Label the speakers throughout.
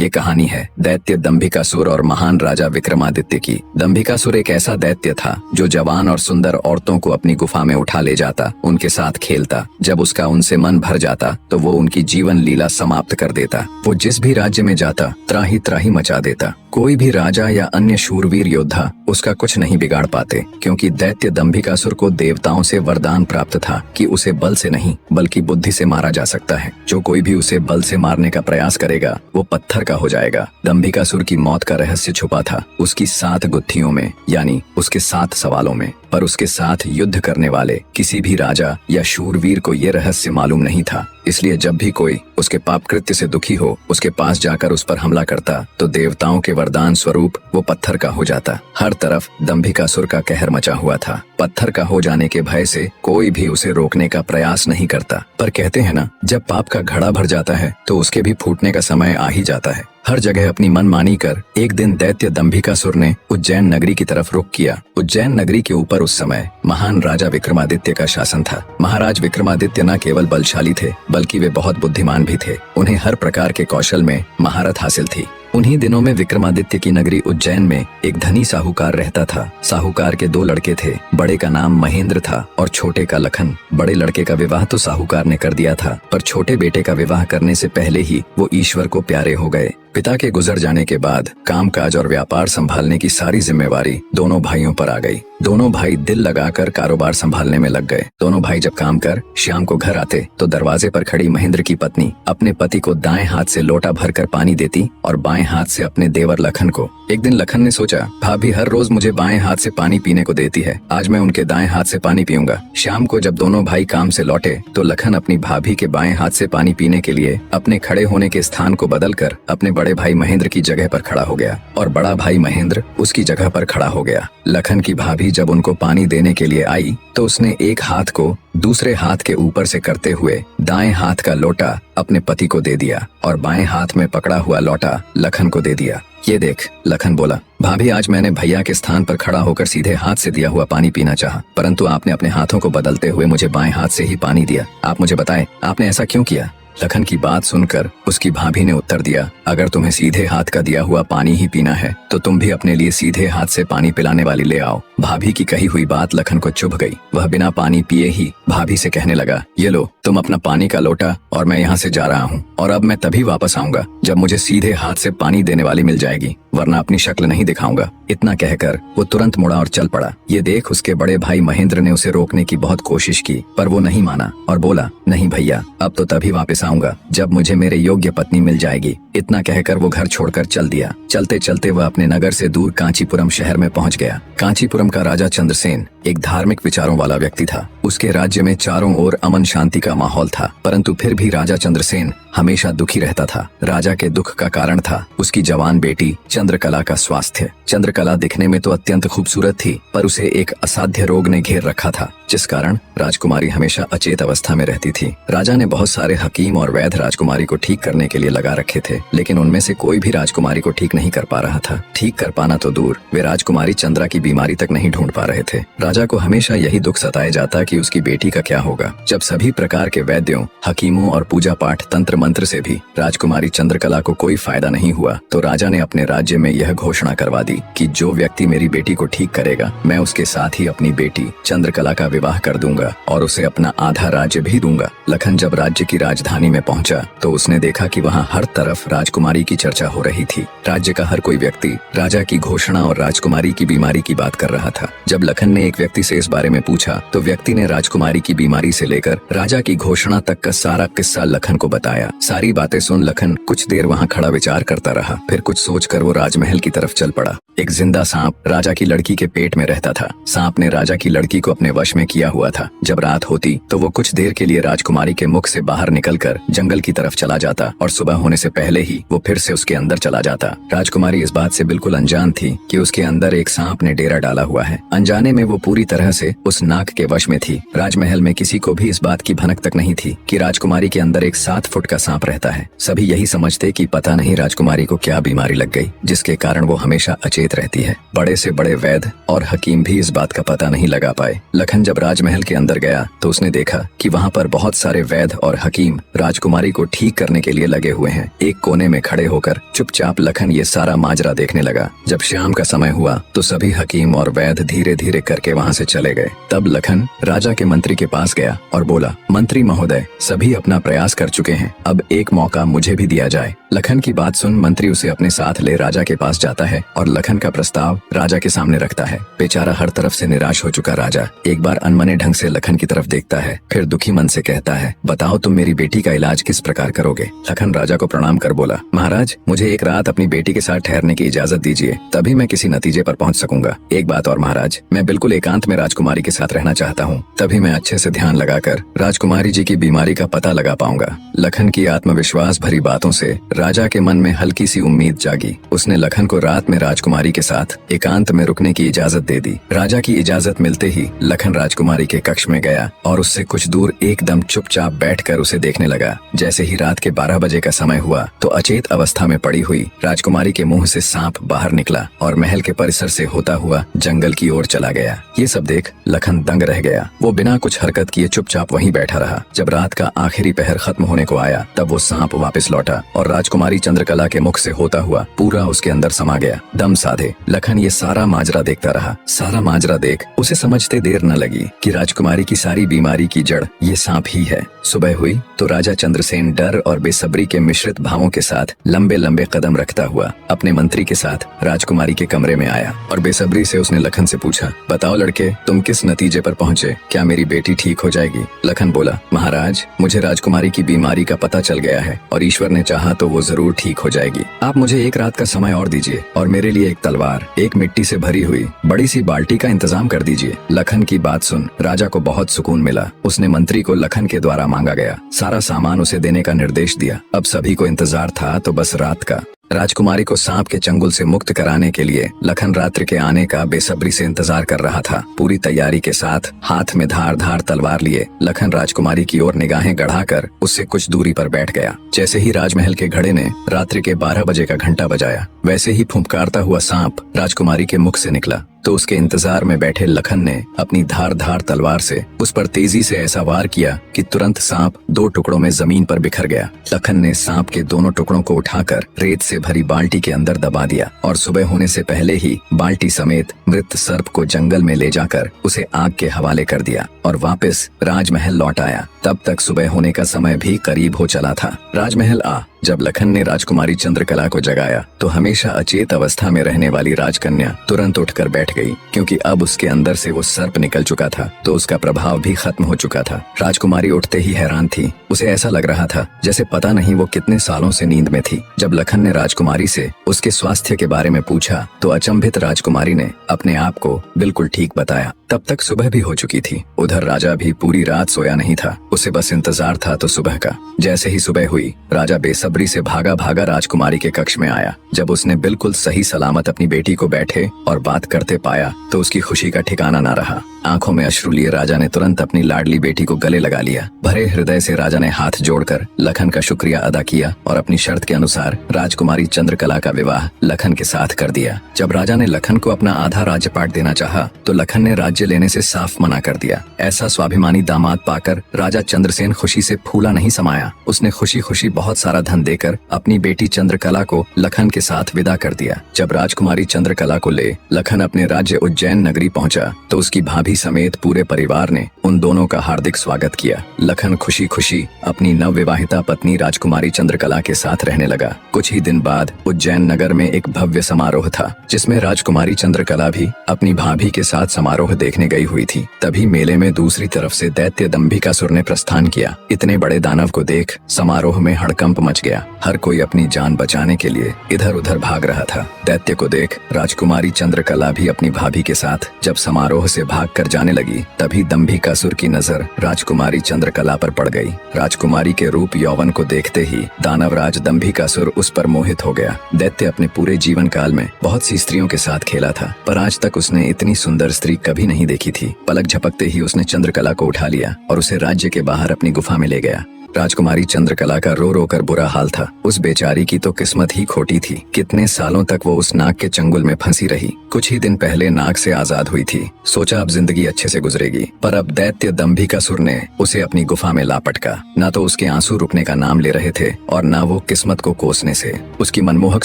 Speaker 1: ये कहानी है दैत्य दंभिकासुर और महान राजा विक्रमादित्य की। दंभिकासुर एक ऐसा दैत्य था जो जवान और सुंदर औरतों को अपनी गुफा में उठा ले जाता, उनके साथ खेलता। जब उसका उनसे मन भर जाता तो वो उनकी जीवन लीला समाप्त कर देता। वो जिस भी राज्य में जाता त्राही त्राही मचा देता। कोई भी राजा या अन्य शूरवीर योद्धा उसका कुछ नहीं बिगाड़ पाते, क्योंकि दैत्य दंभिकासुर को देवताओं से वरदान प्राप्त था कि उसे बल से नहीं बल्कि बुद्धि से मारा जा सकता है। जो कोई भी उसे बल से मारने का प्रयास करेगा वो पत्थर का हो जाएगा। दंभिकासुर की मौत का रहस्य छुपा था उसकी 7 गुत्थियों में, यानी उसके 7 सवालों में। पर उसके साथ युद्ध करने वाले किसी भी राजा या शूरवीर को ये रहस्य मालूम नहीं था। इसलिए जब भी कोई उसके पाप कृत्य से दुखी हो उसके पास जाकर उस पर हमला करता तो देवताओं के वरदान स्वरूप वो पत्थर का हो जाता। हर तरफ दंभिकासुर का कहर मचा हुआ था। पत्थर का हो जाने के भय से कोई भी उसे रोकने का प्रयास नहीं करता। पर कहते हैं ना, जब पाप का घड़ा भर जाता है तो उसके भी फूटने का समय आ ही जाता है। हर जगह अपनी मनमानी कर एक दिन दैत्य दंभिकासुर ने उज्जैन नगरी की तरफ रुख किया। उज्जैन नगरी के ऊपर उस समय महान राजा विक्रमादित्य का शासन था। महाराज विक्रमादित्य न केवल बलशाली थे बल्कि वे बहुत बुद्धिमान भी थे। उन्हें हर प्रकार के कौशल में महारत हासिल थी। उन्हीं दिनों में विक्रमादित्य की नगरी उज्जैन में एक धनी साहूकार रहता था। साहूकार के 2 लड़के थे। बड़े का नाम महेंद्र था और छोटे का लखन। बड़े लड़के का विवाह तो साहूकार ने कर दिया था, पर छोटे बेटे का विवाह करने से पहले ही वो ईश्वर को प्यारे हो गए। पिता के गुजर जाने के बाद कामकाज और व्यापार संभालने की सारी जिम्मेवारी दोनों भाइयों पर आ गई। दोनों भाई दिल लगाकर कारोबार संभालने में लग गए। दोनों भाई जब काम कर शाम को घर आते तो दरवाजे पर खड़ी महेंद्र की पत्नी अपने पति को दाएं हाथ से लोटा भरकर पानी देती और बाएं हाथ से अपने देवर लखन को। एक दिन लखन ने सोचा, भाभी हर रोज मुझे बाएं हाथ से पानी पीने को देती है, आज मैं उनके दाएं हाथ से पानी पीऊंगा। शाम को जब दोनों भाई काम से लौटे तो लखन अपनी भाभी के बाएं हाथ से पानी पीने के लिए अपने खड़े होने के स्थान को बदलकर अपने बड़े भाई महेंद्र की जगह पर खड़ा हो गया और बड़ा भाई महेंद्र उसकी जगह पर खड़ा हो गया। लखन की भाभी जब उनको पानी देने के लिए आई तो उसने एक हाथ को दूसरे हाथ के ऊपर से करते हुए दाएं हाथ का लोटा अपने पति को दे दिया और बाएं हाथ में पकड़ा हुआ लोटा लखन को दे दिया। ये देख, लखन बोला, भाभी आज मैंने भैया के स्थान पर खड़ा होकर सीधे हाथ से दिया हुआ पानी पीना चाहा, परंतु आपने अपने हाथों को बदलते हुए मुझे बाएं हाथ से ही पानी दिया। आप मुझे बताएं आपने ऐसा क्यों किया? लखन की बात सुनकर उसकी भाभी ने उत्तर दिया, अगर तुम्हें सीधे हाथ का दिया हुआ पानी ही पीना है तो तुम भी अपने लिए सीधे हाथ से पानी पिलाने वाली ले आओ। भाभी की कही हुई बात लखन को चुभ गई। वह बिना पानी पिए ही भाभी से कहने लगा, ये लो तुम अपना पानी का लोटा और मैं यहाँ से जा रहा हूँ और अब मैं तभी वापस आऊंगा जब मुझे सीधे हाथ से पानी देने वाली मिल जाएगी, वरना अपनी शक्ल नहीं दिखाऊंगा। इतना कहकर वो तुरंत मुड़ा और चल पड़ा। ये देख उसके बड़े भाई महेंद्र ने उसे रोकने की बहुत कोशिश की, पर वो नहीं माना और बोला, नहीं भैया अब तो तभी वापस आऊंगा जब मुझे मेरे योग्य पत्नी मिल जाएगी। इतना कहकर वो घर छोड़कर चल दिया। चलते चलते वह अपने नगर से दूर कांचीपुरम शहर में पहुंच गया। कांचीपुरम का राजा चंद्रसेन एक धार्मिक विचारों वाला व्यक्ति था। उसके राज्य में चारों ओर अमन शांति का माहौल था, परंतु फिर भी राजा चंद्रसेन हमेशा दुखी रहता था। राजा के दुख का कारण था उसकी जवान बेटी चंद्रकला का स्वास्थ्य। चंद्रकला दिखने में तो अत्यंत खूबसूरत थी, पर उसे एक असाध्य रोग ने घेर रखा था, जिस कारण राजकुमारी हमेशा अचेत अवस्था में रहती थी। राजा ने बहुत सारे हकीम और वैद्य राजकुमारी को ठीक करने के लिए लगा रखे थे, लेकिन उनमें से कोई भी राजकुमारी को ठीक नहीं कर पा रहा था। ठीक कर पाना तो दूर, वे राजकुमारी चंद्रा की बीमारी तक नहीं ढूंढ पा रहे थे। राजा को हमेशा यही दुख सताया जाता कि उसकी बेटी का क्या होगा। जब सभी प्रकार के वैद्यों, हकीमों और पूजा पाठ तंत्र मंत्र से भी राजकुमारी चंद्रकला को कोई फायदा नहीं हुआ तो राजा ने अपने राज्य में यह घोषणा करवा दी कि जो व्यक्ति मेरी बेटी को ठीक करेगा मैं उसके साथ ही अपनी बेटी चंद्रकला का विवाह कर दूंगा और उसे अपना आधा राज्य भी दूंगा। लखन जब राज्य की राजधानी में पहुंचा तो उसने देखा कि वहां हर तरफ राजकुमारी की चर्चा हो रही थी। राज्य का हर कोई व्यक्ति राजा की घोषणा और राजकुमारी की बीमारी की बात कर रहा था। जब लखन ने एक व्यक्ति से इस बारे में पूछा तो व्यक्ति ने राजकुमारी की बीमारी से लेकर राजा की घोषणा तक का सारा किस्सा लखन को बताया। सारी बातें सुन लखन कुछ देर वहां खड़ा विचार करता रहा। फिर कुछ सोचकर वो राजमहल की तरफ चल पड़ा। एक जिंदा सांप राजा की लड़की के पेट में रहता था। सांप ने राजा की लड़की को अपने वश में किया हुआ था। जब रात होती तो वो कुछ देर के लिए राजकुमारी के मुख से बाहर निकलकर जंगल की तरफ चला जाता और सुबह होने से पहले ही वो फिर से उसके अंदर चला जाता। राजकुमारी इस बात से बिल्कुल अनजान थी कि उसके अंदर एक सांप ने डेरा डाला हुआ है। अनजाने में वो पूरी तरह से उस नाग के वश में थी। राजमहल में किसी को भी इस बात की भनक तक नहीं थी कि राजकुमारी के अंदर एक 7 फुट का सांप रहता है। सभी यही समझते कि पता नहीं राजकुमारी को क्या बीमारी लग गई, जिसके कारण वो हमेशा अचेत अचेत रहती है। बड़े से बड़े वैद्य और हकीम भी इस बात का पता नहीं लगा पाए। लखन जब राजमहल के अंदर गया तो उसने देखा कि वहाँ पर बहुत सारे वैद्य और हकीम राजकुमारी को ठीक करने के लिए लगे हुए हैं। एक कोने में खड़े होकर चुपचाप लखन ये सारा माजरा देखने लगा। जब शाम का समय हुआ तो सभी हकीम और वैद्य धीरे धीरे करके वहाँ से चले गए। तब लखन राजा के मंत्री के पास गया और बोला, मंत्री महोदय, सभी अपना प्रयास कर चुके हैं, अब एक मौका मुझे भी दिया जाए। लखन की बात सुन मंत्री उसे अपने साथ ले राजा के पास जाता है और लखन का प्रस्ताव राजा के सामने रखता है। बेचारा हर तरफ से निराश हो चुका राजा एक बार अनमने ढंग से लखन की तरफ देखता है, फिर दुखी मन से कहता है, बताओ तुम मेरी बेटी का इलाज किस प्रकार करोगे। लखन राजा को प्रणाम कर बोला, महाराज, मुझे एक रात अपनी बेटी के साथ ठहरने की इजाजत दीजिए, तभी मैं किसी नतीजे पर पहुंच सकूंगा। एक बात और महाराज, मैं बिल्कुल एकांत में राजकुमारी के साथ रहना चाहता हूँ, तभी मैं अच्छे से ध्यान लगाकर राजकुमारी जी की बीमारी का पता लगा पाऊंगा। लखन की आत्मविश्वास भरी बातों से राजा के मन में हल्की सी उम्मीद जागी। उसने लखन को रात में राजकुमारी के साथ एकांत में रुकने की इजाजत दे दी। राजा की इजाजत मिलते ही लखन राजकुमारी के कक्ष में गया और उससे कुछ दूर एकदम चुपचाप बैठकर उसे देखने लगा। जैसे ही रात के 12 बजे का समय हुआ तो अचेत अवस्था में पड़ी हुई राजकुमारी के मुंह से सांप बाहर निकला और महल के परिसर से होता हुआ जंगल की ओर चला गया। ये सब देख लखन दंग रह गया। वो बिना कुछ हरकत किए चुपचाप वहीं बैठा रहा। जब रात का आखिरी पहर खत्म होने को आया तब वो सांप वापस लौटा और राजकुमारी चंद्रकला के मुख से होता हुआ पूरा उसके अंदर समा गया। दम साधे लखन ये सारा माजरा देखता रहा। सारा माजरा देख उसे समझते देर न लगी कि राजकुमारी की सारी बीमारी की जड़ ये सांप ही है। सुबह हुई तो राजा चंद्रसेन डर और बेसब्री के मिश्रित भावों के साथ लंबे लंबे कदम रखता हुआ अपने मंत्री के साथ राजकुमारी के कमरे में आया और बेसब्री से उसने लखन से पूछा, बताओ लड़के, तुम किस नतीजे पर पहुँचे? क्या मेरी बेटी ठीक हो जाएगी? लखन बोला, महाराज, मुझे राजकुमारी की बीमारी का पता चल गया है और ईश्वर ने चाहा तो वो जरूर ठीक हो जाएगी। आप मुझे एक रात का समय और दीजिए और मेरे लिए एक तलवार, एक मिट्टी से भरी हुई बड़ी सी बाल्टी का इंतजाम कर दीजिए। लखन की बात सुन राजा को बहुत सुकून मिला। उसने मंत्री को लखन के द्वारा मांगा गया सारा सामान उसे देने का निर्देश दिया। अब सभी को इंतजार था तो बस रात का। राजकुमारी को सांप के चंगुल से मुक्त कराने के लिए लखन रात्रि के आने का बेसब्री से इंतजार कर रहा था। पूरी तैयारी के साथ हाथ में धार तलवार लिए लखन राजकुमारी की ओर निगाहें गढ़ाकर उससे कुछ दूरी पर बैठ गया। जैसे ही राजमहल के घड़े ने रात्रि के 12 बजे का घंटा बजाया, वैसे ही फुंफकारता हुआ सांप राजकुमारी के मुख से निकला तो उसके इंतजार में बैठे लखन ने अपनी धार तलवार से उस पर तेजी से ऐसा वार किया कि तुरंत सांप 2 टुकड़ों में जमीन पर बिखर गया। लखन ने सांप के दोनों टुकड़ों को उठाकर रेत से भरी बाल्टी के अंदर दबा दिया और सुबह होने से पहले ही बाल्टी समेत मृत सर्प को जंगल में ले जाकर उसे आग के हवाले कर दिया और वापस राजमहल लौट आया। तब तक सुबह होने का समय भी करीब हो चला था। राजमहल जब लखन ने राजकुमारी चंद्रकला को जगाया तो हमेशा अचेत अवस्था में रहने वाली राजकन्या तुरंत उठकर बैठ गई, क्योंकि अब उसके अंदर से वो सर्प निकल चुका था तो उसका प्रभाव भी खत्म हो चुका था। राजकुमारी उठते ही हैरान थी। उसे ऐसा लग रहा था जैसे पता नहीं वो कितने सालों से नींद में थी। जब लखन ने राजकुमारी से उसके स्वास्थ्य के बारे में पूछा तो अचंभित राजकुमारी ने अपने आप को बिल्कुल ठीक बताया। तब तक सुबह भी हो चुकी थी। उधर राजा भी पूरी रात सोया नहीं था। उसे बस इंतजार था तो सुबह का। जैसे ही सुबह हुई राजा बेसब्री से भागा राजकुमारी के कक्ष में आया। जब उसने बिल्कुल सही सलामत अपनी बेटी को बैठे और बात करते पाया तो उसकी खुशी का ठिकाना न रहा। आंखों में अश्रु लिए राजा ने तुरंत अपनी लाडली बेटी को गले लगा लिया। भरे हृदय से राजा ने हाथ जोड़कर लखन का शुक्रिया अदा किया और अपनी शर्त के अनुसार राजकुमारी चंद्रकला का विवाह लखन के साथ कर दिया। जब राजा ने लखन को अपना आधा राज्यपाट देना चाहा तो लखन ने राज्य लेने से साफ मना कर दिया। ऐसा स्वाभिमानी दामाद पाकर राजा चंद्रसेन खुशी से फूला नहीं समाया। उसने खुशी खुशी बहुत सारा धन देकर अपनी बेटी चंद्रकला को लखन के साथ विदा कर दिया। जब राजकुमारी चंद्रकला को ले लखन अपने राज्य उज्जैन नगरी पहुंचा तो उसकी भाभी समेत पूरे परिवार ने उन दोनों का हार्दिक स्वागत किया। लखन खुशी खुशी अपनी नवविवाहिता पत्नी राजकुमारी चंद्रकला के साथ रहने लगा। कुछ ही दिन बाद उज्जैन नगर में एक भव्य समारोह था जिसमें राजकुमारी चंद्रकला भी अपनी भाभी के साथ समारोह देखने गई हुई थी। तभी मेले में दूसरी तरफ से दैत्य दंभिकासुर ने प्रस्थान किया। इतने बड़े दानव को देख समारोह में हड़कंप मच गया। हर कोई अपनी जान बचाने के लिए इधर उधर भाग रहा था। दैत्य को देख राजकुमारी चंद्रकला भी अपनी भाभी के साथ जब समारोह से भागकर जाने लगी तभी दंभिकासुर की नजर राजकुमारी चंद्रकला पर पड़ गई। राजकुमारी के रूप यौवन को देखते ही दानवराज दंभिकासुर उस पर मोहित हो गया। दैत्य अपने पूरे जीवन काल में बहुत सी स्त्रियों के साथ खेला था पर आज तक उसने इतनी सुंदर स्त्री कभी नहीं देखी थी। पलक झपकते ही उसने चंद्रकला को उठा लिया और उसे राज्य के बाहर अपनी गुफा में ले गया। राजकुमारी चंद्रकला का रो रो कर बुरा हाल था। उस बेचारी की तो किस्मत ही खोटी थी। कितने सालों तक वो उस नाग के चंगुल में फंसी रही। कुछ ही दिन पहले नाग से आजाद हुई थी। सोचा अब जिंदगी अच्छे से गुजरेगी, पर अब दैत्य दंभिकासुर ने उसे अपनी गुफा में ला पटका। न तो उसके आंसू रुकने का नाम ले रहे थे और न वो किस्मत को कोसने से। उसकी मनमोहक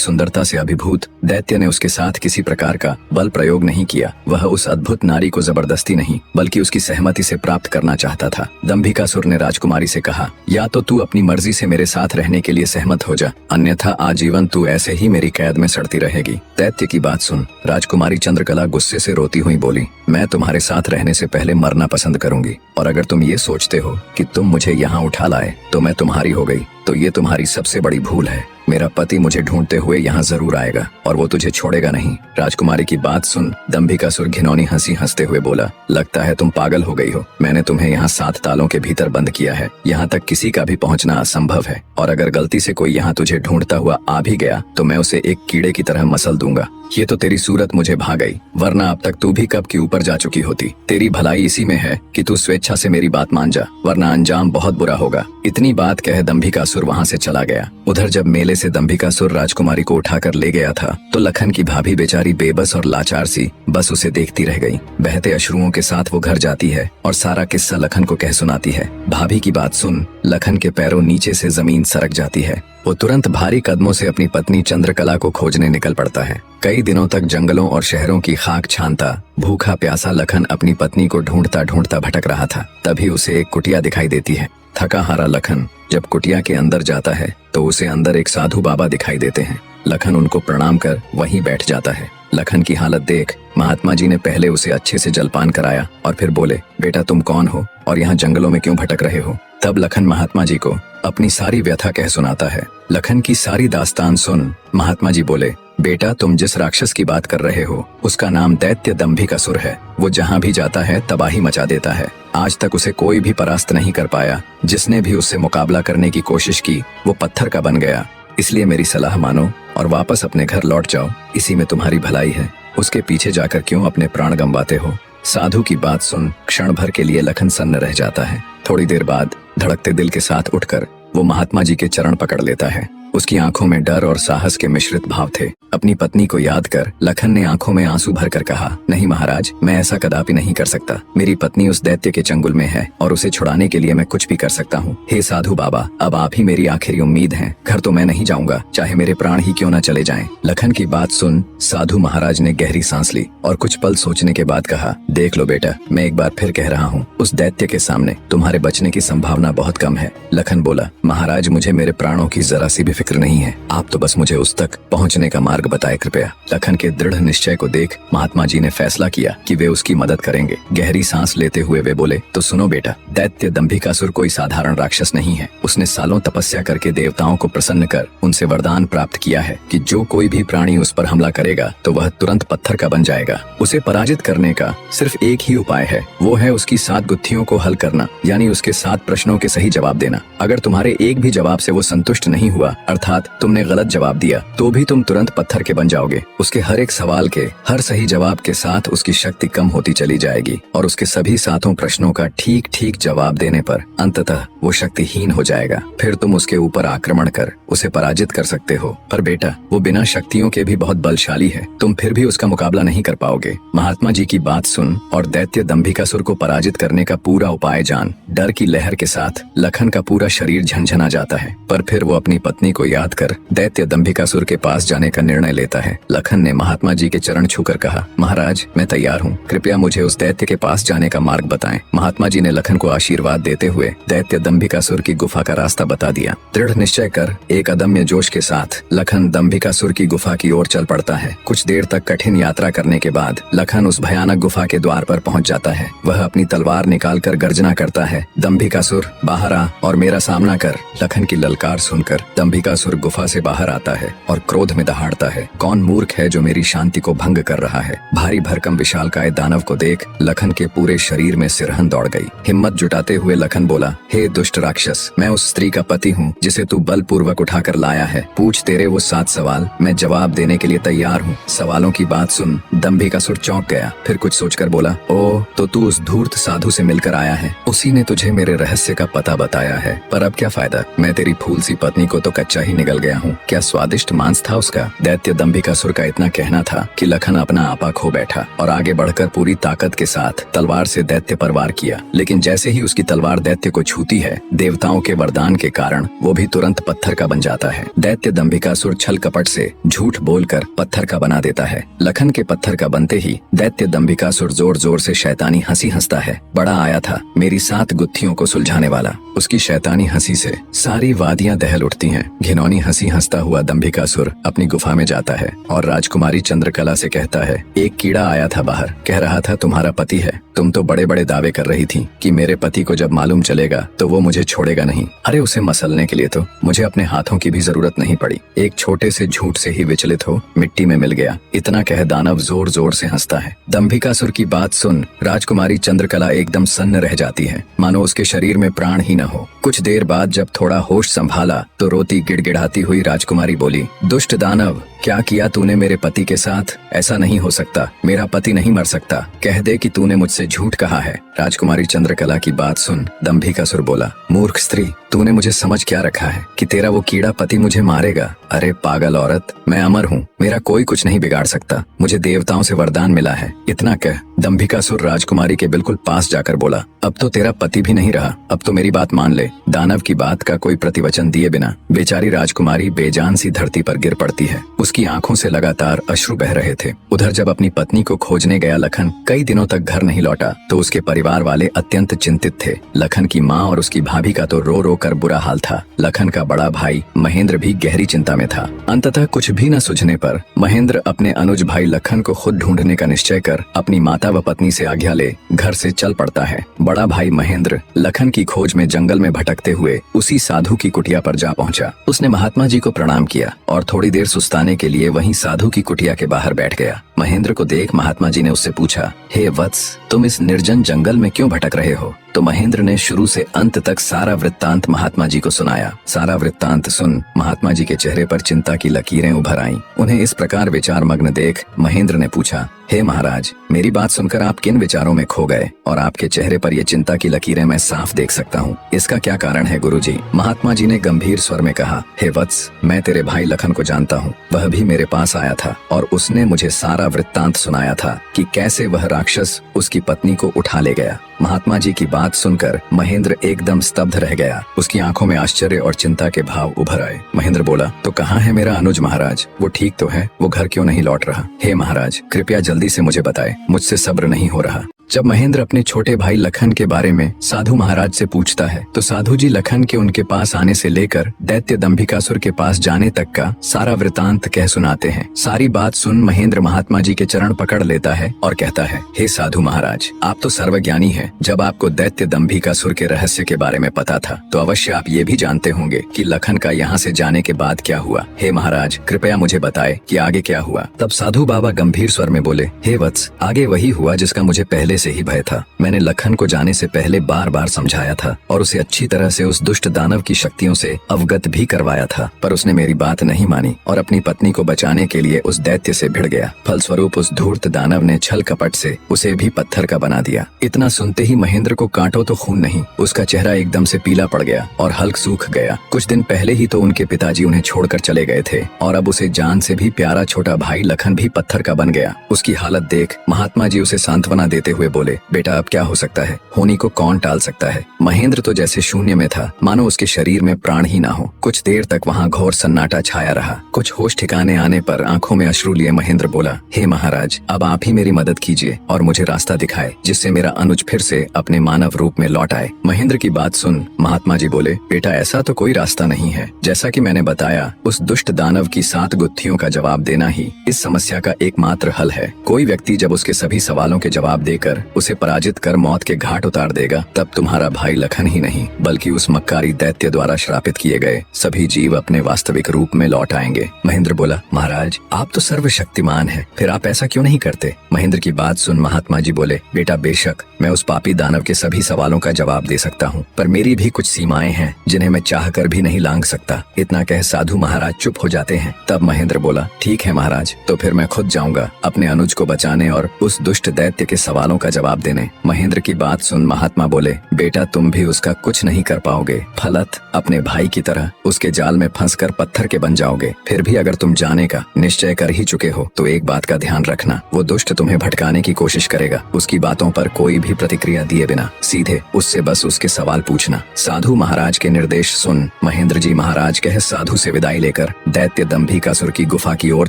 Speaker 1: सुंदरता से अभिभूत दैत्य ने उसके साथ किसी प्रकार का बल प्रयोग नहीं किया। वह उस अद्भुत नारी को जबरदस्ती नहीं बल्कि उसकी सहमति से प्राप्त करना चाहता था। दंभिकासुर ने राजकुमारी से कहा, या तो तू अपनी मर्जी से मेरे साथ रहने के लिए सहमत हो जा, अन्यथा आजीवन तू ऐसे ही मेरी कैद में सड़ती रहेगी। दैत्य की बात सुन राजकुमारी चंद्रकला गुस्से से रोती हुई बोली, मैं तुम्हारे साथ रहने से पहले मरना पसंद करूंगी, और अगर तुम ये सोचते हो कि तुम मुझे यहाँ उठा लाए तो मैं तुम्हारी हो गई तो ये तुम्हारी सबसे बड़ी भूल है। मेरा पति मुझे ढूंढते हुए यहाँ जरूर आएगा और वो तुझे छोड़ेगा नहीं। राजकुमारी की बात सुन दंभिकासुर घिनौनी हंसी हंसते हुए बोला, लगता है तुम पागल हो गई हो। मैंने तुम्हें यहाँ 7 तालों के भीतर बंद किया है। यहाँ तक किसी का भी पहुँचना असंभव है, और अगर गलती से कोई यहाँ तुझे ढूंढता हुआ आ भी गया तो मैं उसे एक कीड़े की तरह मसल दूंगा। ये तो तेरी सूरत मुझे भा गई, वरना अब तक तू भी कब की ऊपर जा चुकी होती। तेरी भलाई इसी में है कि तू स्वेच्छा से मेरी बात मान जा, वरना अंजाम बहुत बुरा होगा। इतनी बात कह दंभिकासुर वहाँ से चला गया। उधर जब मेले से दंभिकासुर राजकुमारी को उठाकर ले गया था तो लखन की भाभी बेचारी बेबस और लाचार सी बस उसे देखती रह गई। बहते अश्रुओं के साथ वो घर जाती है और सारा किस्सा लखन को कह सुनाती है। भाभी की बात सुन लखन के पैरों नीचे से जमीन सरक जाती है। वो तुरंत भारी कदमों से अपनी पत्नी चंद्रकला को खोजने निकल पड़ता है। कई दिनों तक जंगलों और शहरों की खाक छानता भूखा प्यासा लखन अपनी पत्नी को ढूंढता ढूंढता भटक रहा था। तभी उसे एक कुटिया दिखाई देती है। थका हारा लखन जब कुटिया के अंदर जाता है तो उसे अंदर एक साधु बाबा दिखाई देते हैं। लखन उनको प्रणाम कर वहीं बैठ जाता है। लखन की हालत देख महात्मा जी ने पहले उसे अच्छे से जलपान कराया और फिर बोले, बेटा तुम कौन हो और यहाँ जंगलों में क्यों भटक रहे हो। तब लखन महात्मा जी को अपनी सारी व्यथा कह सुनाता है। लखन की सारी दास्तान सुन महात्मा जी बोले, बेटा तुम जिस राक्षस की बात कर रहे हो उसका नाम दैत्य दंभिकासुर है। वो जहाँ भी जाता है तबाही मचा देता है। आज तक उसे कोई भी परास्त नहीं कर पाया। जिसने भी उससे मुकाबला करने की कोशिश की वो पत्थर का बन गया। इसलिए मेरी सलाह मानो और वापस अपने घर लौट जाओ, इसी में तुम्हारी भलाई है। उसके पीछे जाकर क्यों अपने प्राण गंवाते हो। साधु की बात सुन क्षण भर के लिए लखन सन्न रह जाता है। थोड़ी देर बाद धड़कते दिल के साथ उठकर वो महात्मा जी के चरण पकड़ लेता है। उसकी आंखों में डर और साहस के मिश्रित भाव थे। अपनी पत्नी को याद कर लखन ने आंखों में आंसू भरकर कहा, नहीं महाराज, मैं ऐसा कदापि नहीं कर सकता। मेरी पत्नी उस दैत्य के चंगुल में है और उसे छुड़ाने के लिए मैं कुछ भी कर सकता हूँ। हे साधु बाबा, अब आप ही मेरी आखिरी उम्मीद हैं। घर तो मैं नहीं जाऊंगा, चाहे मेरे प्राण ही क्यों न चले जाएं। लखन की बात सुन साधु महाराज ने गहरी सांस ली और कुछ पल सोचने के बाद कहा, देख लो बेटा, मैं एक बार फिर कह रहा हूँ, उस दैत्य के सामने तुम्हारे बचने की संभावना बहुत कम है। लखन बोला, महाराज मुझे मेरे प्राणों की जरा सी भी फिक्र नहीं है, आप तो बस मुझे उस तक पहुंचने का मार्ग बताएं कृपया। लखन के दृढ़ निश्चय को देख महात्मा जी ने फैसला किया कि वे उसकी मदद करेंगे। गहरी सांस लेते हुए वे बोले, तो सुनो बेटा, दैत्य दंभिकासुर कोई साधारण राक्षस नहीं है। उसने सालों तपस्या करके देवताओं को प्रसन्न कर उनसे वरदान प्राप्त किया है कि जो कोई भी प्राणी उस पर हमला करेगा तो वह तुरंत पत्थर का बन जाएगा। उसे पराजित करने का सिर्फ एक ही उपाय है, वो है उसकी 7 गुत्थियों को हल करना, यानी उसके 7 प्रश्नों के सही जवाब देना। अगर तुम्हारे एक भी जवाब से वो संतुष्ट नहीं हुआ, अर्थात तुमने गलत जवाब दिया, तो भी तुम तुरंत पत्थर के बन जाओगे। उसके हर एक सवाल के हर सही जवाब के साथ उसकी शक्ति कम होती चली जाएगी और उसके सभी 7 प्रश्नों का ठीक ठीक जवाब देने पर अंततः वो शक्तिहीन हो जाएगा। फिर तुम उसके ऊपर आक्रमण कर उसे पराजित कर सकते हो। पर बेटा, वो बिना शक्तियों के भी बहुत बलशाली है, तुम फिर भी उसका मुकाबला नहीं कर पाओगे। महात्मा जी की बात सुन और दैत्य दंभिकासुर को पराजित करने का पूरा उपाय जान। डर की लहर के साथ लखन का पूरा शरीर झंझना जाता है, पर फिर वो अपनी पत्नी को याद कर दैत्य दंभिकासुर के पास जाने का निर्णय लेता है। लखन ने महात्मा जी के चरण छूकर कहा, महाराज मैं तैयार हूँ, कृपया मुझे उस दैत्य के पास जाने का मार्ग बताएं। महात्मा जी ने लखन को आशीर्वाद देते हुए दैत्य दंभिकासुर की गुफा का रास्ता बता दिया। दृढ़ निश्चय कर एक अदम्य जोश के साथ लखन दंभिकासुर की गुफा की ओर चल पड़ता है। कुछ देर तक कठिन यात्रा करने के बाद लखन उस भयानक गुफा के द्वार पर पहुंच जाता है। वह अपनी तलवार निकालकर गर्जना करता है, दंभिकासुर बाहर आ और मेरा सामना कर। लखन की ललकार सुनकर दंभिकासुर दंभिकासुर गुफा से बाहर आता है और क्रोध में दहाड़ता है, कौन मूर्ख है जो मेरी शांति को भंग कर रहा है। भारी भरकम विशालकाय दानव को देख लखन के पूरे शरीर में सिरहन दौड़ गई। हिम्मत जुटाते हुए लखन बोला, हे दुष्ट राक्षस, मैं उस स्त्री का पति हूँ जिसे तू बलपूर्वक उठाकर लाया है। पूछ तेरे वो 7 सवाल, मैं जवाब देने के लिए तैयार हूँ। सवालों की बात सुन दंभिकासुर चौंक गया, फिर कुछ सोचकर बोला, ओ तो तू उस धूर्त साधु से मिलकर आया है, उसी ने तुझे मेरे रहस्य का पता बताया है। पर अब क्या फायदा, मैं तेरी फूल सी पत्नी को तो कच्चा ही निगल गया हूँ। क्या स्वादिष्ट मांस था उसका। दैत्य दंभिकासुर का इतना कहना था कि लखन अपना आपा खो बैठा और आगे बढ़कर पूरी ताकत के साथ तलवार से दैत्य पर वार किया। लेकिन जैसे ही उसकी तलवार दैत्य को छूती है, देवताओं के वरदान के कारण वो भी तुरंत पत्थर का बन जाता है। दैत्य दंभिकासुर छल कपट से झूठ बोलकर पत्थर का बना देता है। लखन के पत्थर का बनते ही दैत्य दंभिकासुर जोर जोर से शैतानी हंसी हंसता है। बड़ा आया था मेरी 7 गुत्थियों को सुलझाने वाला। उसकी शैतानी हंसी से सारी वादियां दहल उठती हैं। घिनौनी हंसी हंसता हुआ दंभिकासुर अपनी गुफा में जाता है और राजकुमारी चंद्रकला से कहता है, एक कीड़ा आया था बाहर, कह रहा था तुम्हारा पति है। तुम तो बड़े बड़े दावे कर रही थी कि मेरे पति को जब मालूम चलेगा तो वो मुझे छोड़ेगा नहीं। अरे उसे मसलने के लिए तो मुझे अपने हाथों की भी जरूरत नहीं पड़ी। एक छोटे से झूठ से ही विचलित हो मिट्टी में मिल गया। इतना कह दानव जोर जोर से हंसता है। दंभिकासुर की बात सुन राजकुमारी चंद्रकला एकदम सन्न रह जाती है, मानो उसके शरीर में प्राण ही न हो। कुछ देर बाद जब थोड़ा होश संभाला तो रोती गिड़गिड़ाती हुई राजकुमारी बोली, दुष्ट दानव, क्या किया तूने मेरे पति के साथ। ऐसा नहीं हो सकता, मेरा पति नहीं मर सकता। कह दे कि तूने मुझसे झूठ कहा है। राजकुमारी चंद्रकला की बात सुन दंभिकासुर बोला, मूर्ख स्त्री, तूने मुझे समझ क्या रखा है कि तेरा वो कीड़ा पति मुझे मारेगा। अरे पागल औरत, मैं अमर हूँ, मेरा कोई कुछ नहीं बिगाड़ सकता। मुझे देवताओं से वरदान मिला है। इतना कह दंभिकासुर राजकुमारी के बिल्कुल पास जाकर बोला, अब तो तेरा पति भी नहीं रहा, अब तो मेरी बात मान ले। दानव की बात का कोई प्रतिवचन दिए बिना बेचारी राजकुमारी बेजान सी धरती पर गिर पड़ती है। उसकी आंखों से लगातार अश्रु बह रहे थे। उधर जब अपनी पत्नी को खोजने गया लखन कई दिनों तक घर नहीं लौटा तो उसके परिवार वाले अत्यंत चिंतित थे। लखन की माँ और उसकी भाभी का तो रो रो कर बुरा हाल था। लखन का बड़ा भाई महेंद्र भी गहरी चिंता में था। अंततः कुछ भी न सूझने पर महेंद्र अपने अनुज भाई लखन को खुद ढूंढने का निश्चय कर अपनी माता व पत्नी से आज्ञा ले घर से चल पड़ता है। बड़ा भाई महेंद्र लखन की खोज में जंगल में भटकते हुए उसी साधु की कुटिया पर जा पहुंचा। उसने महात्मा जी को प्रणाम किया और थोड़ी देर सुस्ताने के लिए वहीं साधु की कुटिया के बाहर बैठ गया। महेंद्र को देख महात्मा जी ने उससे पूछा, हे वत्स, तुम इस निर्जन जंगल में क्यों भटक रहे हो। तो महेंद्र ने शुरू से अंत तक सारा वृत्तांत महात्मा जी को सुनाया। सारा वृत्तांत सुन महात्मा जी के चेहरे पर चिंता की लकीरें उभर आईं। उन्हें इस प्रकार विचार मग्न देख महेंद्र ने पूछा, हे महाराज, मेरी बात सुनकर आप किन विचारों में खो गए और आपके चेहरे पर ये चिंता की लकीरें मैं साफ देख सकता हूँ। इसका क्या कारण है गुरुजी। महात्मा जी ने गंभीर स्वर में कहा, हे वत्स, मैं तेरे भाई लखन को जानता हूँ। वह भी मेरे पास आया था और उसने मुझे सारा वृत्तांत सुनाया था कि कैसे वह राक्षस उसकी पत्नी को उठा ले गया। महात्मा जी की बात सुनकर महेंद्र एकदम स्तब्ध रह गया। उसकी आंखों में आश्चर्य और चिंता के भाव उभर आए। महेंद्र बोला, तो कहाँ है मेरा अनुज महाराज, वो ठीक तो है, वो घर क्यों नहीं लौट रहा। हे महाराज, कृपया जल्दी से मुझे बताएं, मुझसे सब्र नहीं हो रहा। जब महेंद्र अपने छोटे भाई लखन के बारे में साधु महाराज से पूछता है तो साधु जी लखन के उनके पास आने से लेकर दैत्य दंभिकासुर के पास जाने तक का सारा वृतांत कह सुनाते हैं। सारी बात सुन महेंद्र महात्मा जी के चरण पकड़ लेता है और कहता है, हे साधु महाराज, आप तो सर्वज्ञानी हैं। जब आपको दैत्य दंभिकासुर के रहस्य के बारे में पता था तो अवश्य आप ये भी जानते होंगे कि लखन का यहाँ से जाने के बाद क्या हुआ। हे महाराज, कृपया मुझे बताए कि आगे क्या हुआ। तब साधु बाबा गंभीर स्वर में बोले, हे वत्स, आगे वही हुआ जिसका मुझे पहले से ही भय था। मैंने लखन को जाने से पहले बार बार समझाया था और उसे अच्छी तरह से उस दुष्ट दानव की शक्तियों से अवगत भी करवाया था, पर उसने मेरी बात नहीं मानी और अपनी पत्नी को बचाने के लिए उस दैत्य से भिड़ गया। फलस्वरूप उस धूर्त दानव ने छल कपट से उसे भी पत्थर का बना दिया। इतना सुनते ही महेंद्र को कांटो तो खून नहीं, उसका चेहरा एकदम से पीला पड़ गया और हल्क सूख गया। कुछ दिन पहले ही तो उनके पिताजी उन्हें छोड़कर चले गए थे और अब उसे जान से भी प्यारा छोटा भाई लखन भी पत्थर का बन गया। उसकी हालत देख महात्मा जी उसे सांत्वना देते हुए बोले, बेटा अब क्या हो सकता है, होनी को कौन टाल सकता है। महेंद्र तो जैसे शून्य में था, मानो उसके शरीर में प्राण ही ना हो। कुछ देर तक वहाँ घोर सन्नाटा छाया रहा। कुछ होश ठिकाने आने पर आंखों में अश्रु लिए महेंद्र बोला, हे महाराज, अब आप ही मेरी मदद कीजिए और मुझे रास्ता दिखाए जिससे मेरा अनुज फिर से अपने मानव रूप में लौट आए। महेंद्र की बात सुन महात्मा जी बोले, बेटा ऐसा तो कोई रास्ता नहीं है। जैसा कि मैंने बताया, उस दुष्ट दानव की 7 गुत्थियों का जवाब देना ही इस समस्या का एकमात्र हल है। कोई व्यक्ति जब उसके सभी सवालों के जवाब देकर कर उसे पराजित कर मौत के घाट उतार देगा, तब तुम्हारा भाई लखन ही नहीं बल्कि उस मक्कारी दैत्य द्वारा श्रापित किए गए सभी जीव अपने वास्तविक रूप में लौट आएंगे। महेंद्र बोला, महाराज आप तो सर्वशक्तिमान हैं, फिर आप ऐसा क्यों नहीं करते? महेंद्र की बात सुन महात्मा जी बोले, बेटा बेशक मैं उस पापी दानव के सभी सवालों का जवाब दे सकता हूँ, पर मेरी भी कुछ सीमाएं हैं जिन्हें मैं चाहकर भी नहीं लांघ सकता। इतना कह साधु महाराज चुप हो जाते हैं। तब महेंद्र बोला, ठीक है महाराज, तो फिर मैं खुद जाऊंगा अपने अनुज को बचाने और उस दुष्ट दैत्य के सवालों का जवाब देने। महेंद्र की बात सुन महात्मा बोले, बेटा तुम भी उसका कुछ नहीं कर पाओगे, फलत अपने भाई की तरह उसके जाल में फंसकर पत्थर के बन जाओगे। फिर भी अगर तुम जाने का निश्चय कर ही चुके हो तो एक बात का ध्यान रखना, वो दुष्ट तुम्हें भटकाने की कोशिश करेगा। उसकी बातों पर कोई भी प्रतिक्रिया दिए बिना सीधे उससे बस उसके सवाल पूछना। साधु महाराज के निर्देश सुन महेंद्र जी महाराज कह साधु से विदाई लेकर दैत्य दंभिकासुर की गुफा की ओर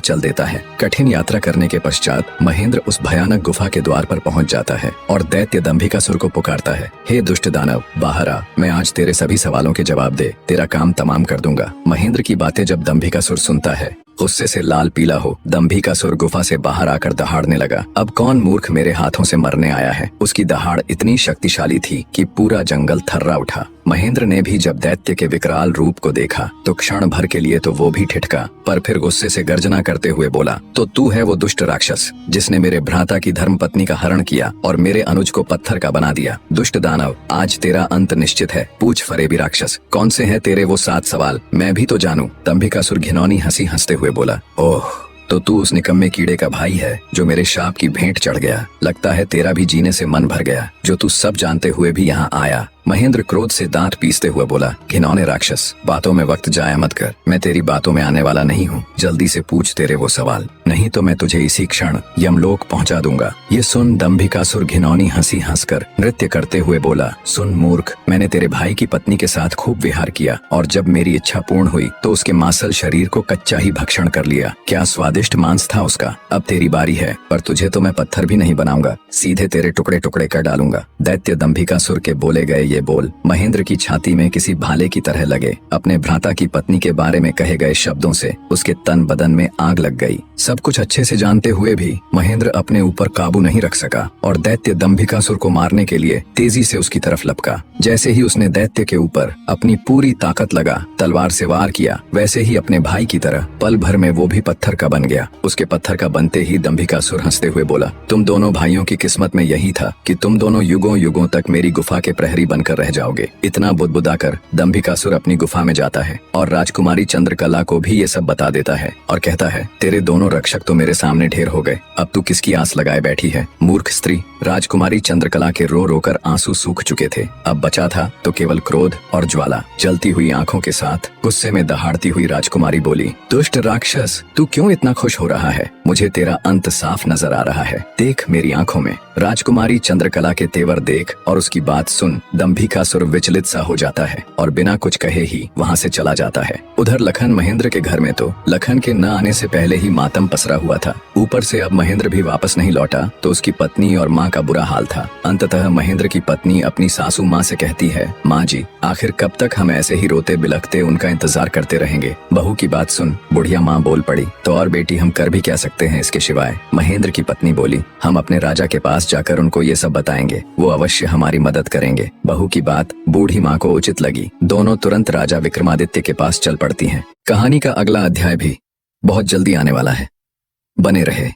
Speaker 1: चल देता है। कठिन यात्रा करने के पश्चात महेंद्र उस भयानक गुफा के द्वार पर पहुंच जाता है और दैत्य दंभिकासुर को पुकारता है, हे दुष्ट दानव बाहर आ, मैं आज तेरे सभी सवालों के जवाब दे तेरा काम तमाम कर दूंगा। महेंद्र की बातें जब दंभिकासुर सुनता है गुस्से से लाल पीला हो दंभिकासुर गुफा से बाहर आकर दहाड़ने लगा। अब कौन मूर्ख मेरे हाथों से मरने आया है? उसकी दहाड़ इतनी शक्तिशाली थी कि पूरा जंगल थर्रा उठा। महेंद्र ने भी जब दैत्य के विकराल रूप को देखा तो क्षण भर के लिए तो वो भी ठिठका, पर फिर गुस्से से गर्जना करते हुए बोला, तो तू है वो दुष्ट राक्षस जिसने मेरे भ्राता की धर्मपत्नी का हरण किया और मेरे अनुज को पत्थर का बना दिया। दुष्ट दानव आज तेरा अंत निश्चित है। पूछ फरेबी राक्षस, कौन से हैं तेरे वो 7 सवाल, मैं भी तो जानूं। दंभिकासुर घिनौनी हंसी हंसते हुए बोला, ओह तो तू उस निकम्मे कीड़े का भाई है जो मेरे शाप की भेंट चढ़ गया। लगता है तेरा भी जीने से मन भर गया, जो तू सब जानते हुए भी यहाँ आया। महेंद्र क्रोध से दांत पीसते हुए बोला, घिनौने राक्षस बातों में वक्त जाया मत कर, मैं तेरी बातों में आने वाला नहीं हूँ। जल्दी से पूछ तेरे वो सवाल, नहीं तो मैं तुझे इसी क्षण यमलोक पहुँचा दूंगा। ये सुन दंभिकासुर घिनौनी हंसी हंसकर नृत्य करते हुए बोला, सुन मूर्ख, मैंने तेरे भाई की पत्नी के साथ खूब विहार किया और जब मेरी इच्छा पूर्ण हुई तो उसके मांसल शरीर को कच्चा ही भक्षण कर लिया। क्या स्वादिष्ट मांस था उसका। अब तेरी बारी है, पर तुझे तो मैं पत्थर भी नहीं बनाऊंगा, सीधे तेरे टुकड़े टुकड़े कर डालूंगा। दैत्य दंभिकासुर के बोले गए ये बोल महेंद्र की छाती में किसी भाले की तरह लगे। अपने भ्राता की पत्नी के बारे में कहे गए शब्दों से उसके तन बदन में आग लग गई। सब कुछ अच्छे से जानते हुए भी महेंद्र अपने ऊपर काबू नहीं रख सका और दैत्य दंभिकासुर को मारने के लिए तेजी से उसकी तरफ लपका। जैसे ही उसने दैत्य के ऊपर अपनी पूरी ताकत लगा तलवार से वार किया, वैसे ही अपने भाई की तरह पल भर में वो भी पत्थर का बन गया। उसके पत्थर का बनते ही दंभिकासुर हंसते हुए बोला, तुम दोनों भाइयों की किस्मत में यही था कि तुम दोनों युगों युगों तक मेरी गुफा के प्रहरी बनकर रह जाओगे। इतना बुदबुदाकर दंभिकासुर अपनी गुफा में जाता है और राजकुमारी चंद्रकला को भी ये सब बता देता है और कहता है, तेरे दोनों रक्षक तो मेरे सामने ढेर हो गए, अब तू किसकी आस लगाए बैठी है? मूर्ख स्त्री। राजकुमारी चंद्रकला के रो रोकर आंसू सूख चुके थे, अब बचा था तो केवल क्रोध और ज्वाला। जलती हुई आंखों के साथ गुस्से में दहाड़ती हुई राजकुमारी बोली, दुष्ट राक्षस तू क्यों इतना खुश हो रहा है? मुझे तेरा अंत साफ नजर आ रहा है, देख मेरी आंखों में। राजकुमारी चंद्रकला के तेवर देख और उसकी बात सुन दंभिकासुर विचलित सा हो जाता है और बिना कुछ कहे ही वहाँ से चला जाता है। उधर लखन महेंद्र के घर में तो लखन के न आने से पहले ही मातम पसरा हुआ था। ऊपर से अब महेंद्र भी वापस नहीं लौटा तो उसकी पत्नी और माँ का बुरा हाल था। अंततः महेंद्र की पत्नी अपनी सासू माँ से कहती है, माँ जी आखिर कब तक हम ऐसे ही रोते बिलखते उनका इंतजार करते रहेंगे? बहू की बात सुन बुढ़िया माँ बोल पड़ी, तो और बेटी हम कर भी क्या सकते हैं इसके सिवाय? महेंद्र की पत्नी बोली, हम अपने राजा के पास जाकर उनको ये सब बताएंगे, वो अवश्य हमारी मदद करेंगे। बहू की बात बूढ़ी माँ को उचित लगी। दोनों तुरंत राजा विक्रमादित्य के पास चल पड़ती हैं। कहानी का अगला अध्याय भी बहुत जल्दी आने वाला है, बने रहे।